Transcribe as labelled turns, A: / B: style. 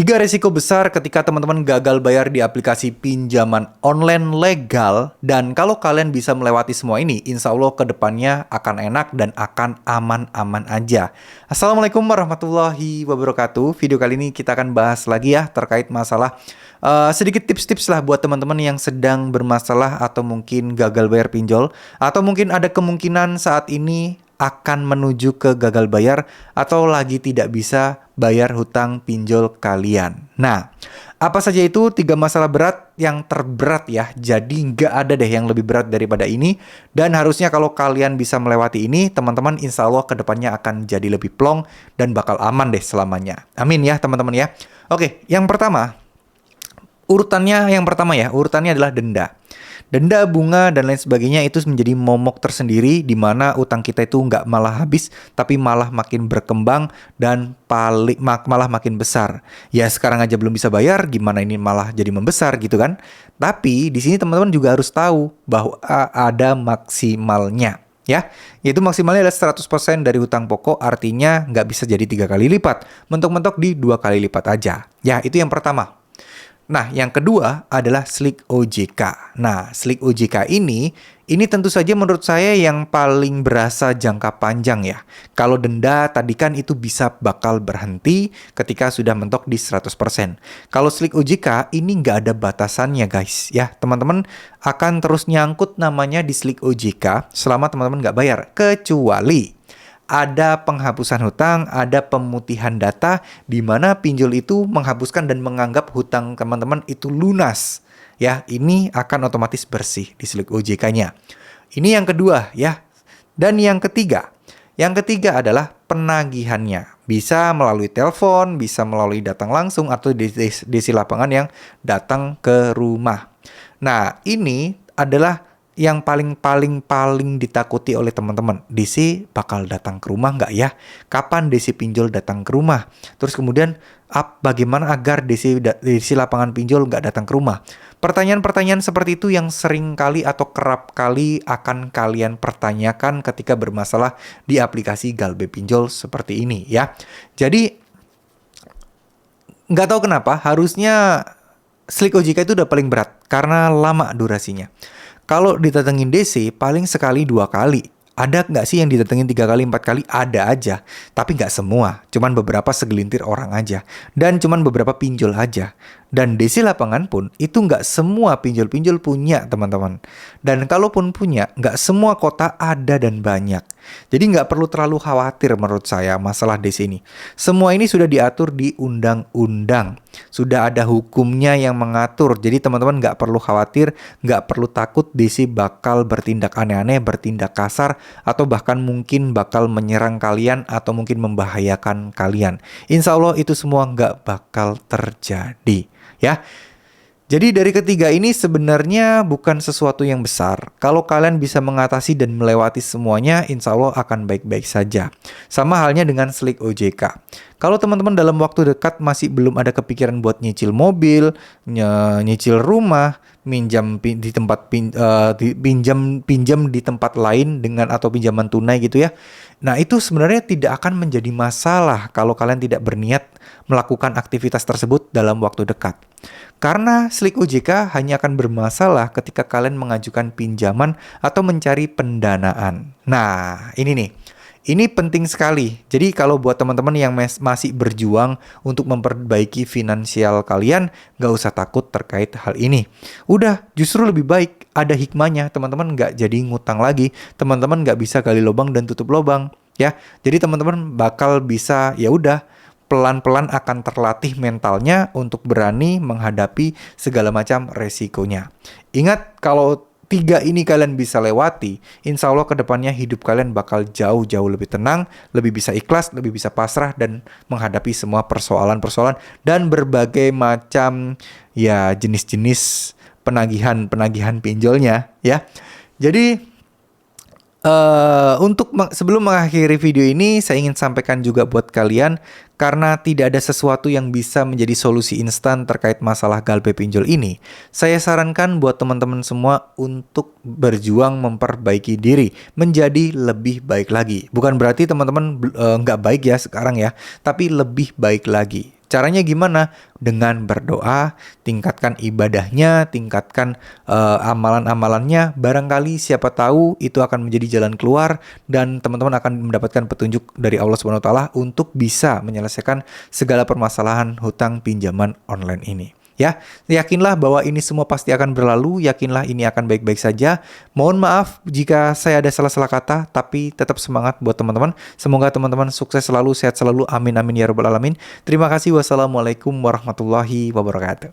A: Tiga resiko besar ketika teman-teman gagal bayar di aplikasi pinjaman online legal. Dan kalau kalian bisa melewati semua ini, insya Allah kedepannya akan enak dan akan aman-aman aja. Assalamualaikum warahmatullahi wabarakatuh. Video kali ini kita akan bahas lagi ya terkait masalah sedikit tips-tips lah buat teman-teman yang sedang bermasalah atau mungkin gagal bayar pinjol. Atau mungkin ada kemungkinan saat ini akan menuju ke gagal bayar atau lagi tidak bisa bayar hutang pinjol kalian. Nah, apa saja itu 3 masalah berat yang terberat ya. Jadi nggak ada deh yang lebih berat daripada ini. Dan harusnya kalau kalian bisa melewati ini, teman-teman insya Allah kedepannya akan jadi lebih plong dan bakal aman deh selamanya. Amin ya teman-teman ya. Oke, yang pertama, urutannya adalah denda. Denda, bunga, dan lain sebagainya itu menjadi momok tersendiri di mana utang kita itu nggak malah habis, tapi malah makin berkembang dan malah makin besar. Ya sekarang aja belum bisa bayar, gimana ini malah jadi membesar gitu kan? Tapi di sini teman-teman juga harus tahu bahwa ada maksimalnya. Ya, yaitu maksimalnya adalah 100% dari hutang pokok, artinya nggak bisa jadi 3 kali lipat. Mentok-mentok di 2 kali lipat aja. Ya, itu yang pertama. Nah, yang kedua adalah Slik OJK. Nah, Slik OJK ini tentu saja menurut saya yang paling berasa jangka panjang ya. Kalau denda tadi kan itu bisa bakal berhenti ketika sudah mentok di 100%. Kalau Slik OJK ini nggak ada batasannya guys ya. Teman-teman akan terus nyangkut namanya di Slik OJK selama teman-teman nggak bayar. Kecuali ada penghapusan hutang, ada pemutihan data, di mana pinjol itu menghapuskan dan menganggap hutang teman-teman itu lunas. Ya, ini akan otomatis bersih di Slik OJK-nya. Ini yang kedua ya. Dan yang ketiga adalah penagihannya. Bisa melalui telepon, bisa melalui datang langsung, atau desi lapangan yang datang ke rumah. Nah, ini adalah yang paling ditakuti oleh teman-teman. DC bakal datang ke rumah nggak ya? Kapan DC pinjol datang ke rumah? Terus kemudian bagaimana agar DC lapangan pinjol nggak datang ke rumah? Pertanyaan-pertanyaan seperti itu yang sering kali atau kerap kali akan kalian pertanyakan ketika bermasalah di aplikasi Galbe Pinjol seperti ini ya. Jadi nggak tahu kenapa harusnya Slik OJK itu udah paling berat karena lama durasinya. Kalau didatengin DC paling sekali 2 kali. Ada nggak sih yang didatengin 3 kali, 4 kali? Ada aja. Tapi nggak semua. Cuman beberapa segelintir orang aja. Dan cuman beberapa pinjol aja. Dan DC lapangan pun itu nggak semua pinjol-pinjol punya teman-teman. Dan kalaupun punya, nggak semua kota ada dan banyak. Jadi nggak perlu terlalu khawatir menurut saya masalah DC ini. Semua ini sudah diatur di undang-undang. Sudah ada hukumnya yang mengatur. Jadi teman-teman nggak perlu khawatir, nggak perlu takut DC bakal bertindak aneh-aneh, bertindak kasar, atau bahkan mungkin bakal menyerang kalian atau mungkin membahayakan kalian. Insya Allah itu semua nggak bakal terjadi. Ya, jadi dari ketiga ini sebenarnya bukan sesuatu yang besar. Kalau kalian bisa mengatasi dan melewati semuanya, insya Allah akan baik-baik saja. Sama halnya dengan Slik OJK. Kalau teman-teman dalam waktu dekat masih belum ada kepikiran buat nyicil mobil, nyicil rumah, pinjam di tempat lain dengan atau pinjaman tunai gitu ya. Nah, itu sebenarnya tidak akan menjadi masalah kalau kalian tidak berniat melakukan aktivitas tersebut dalam waktu dekat. Karena Slik OJK hanya akan bermasalah ketika kalian mengajukan pinjaman atau mencari pendanaan. Nah, ini nih. Ini penting sekali. Jadi kalau buat teman-teman yang masih berjuang untuk memperbaiki finansial kalian, gak usah takut terkait hal ini. Udah, justru lebih baik ada hikmahnya. Teman-teman gak jadi ngutang lagi. Teman-teman gak bisa gali lubang dan tutup lubang. Ya, jadi teman-teman bakal bisa, ya udah, pelan-pelan akan terlatih mentalnya untuk berani menghadapi segala macam resikonya. Ingat, kalau 3 ini kalian bisa lewati, insya Allah kedepannya hidup kalian bakal jauh-jauh lebih tenang, lebih bisa ikhlas, lebih bisa pasrah, dan menghadapi semua persoalan-persoalan dan berbagai macam ya jenis-jenis penagihan pinjolnya ya. Jadi sebelum mengakhiri video ini, saya ingin sampaikan juga buat kalian, karena tidak ada sesuatu yang bisa menjadi solusi instan terkait masalah Galbe Pinjol ini. Saya sarankan buat teman-teman semua untuk berjuang memperbaiki diri, menjadi lebih baik lagi. Bukan berarti teman-teman nggak baik ya sekarang ya, tapi lebih baik lagi. Caranya gimana? Dengan berdoa, tingkatkan ibadahnya, tingkatkan amalan-amalannya. Barangkali siapa tahu itu akan menjadi jalan keluar dan teman-teman akan mendapatkan petunjuk dari Allah Subhanahu wa taala untuk bisa menyelesaikan segala permasalahan hutang pinjaman online ini. Ya, yakinlah bahwa ini semua pasti akan berlalu, yakinlah ini akan baik-baik saja. Mohon maaf jika saya ada salah-salah kata, tapi tetap semangat buat teman-teman. Semoga teman-teman sukses selalu, sehat selalu. Amin amin ya rabbal alamin. Terima kasih. Wassalamualaikum warahmatullahi wabarakatuh.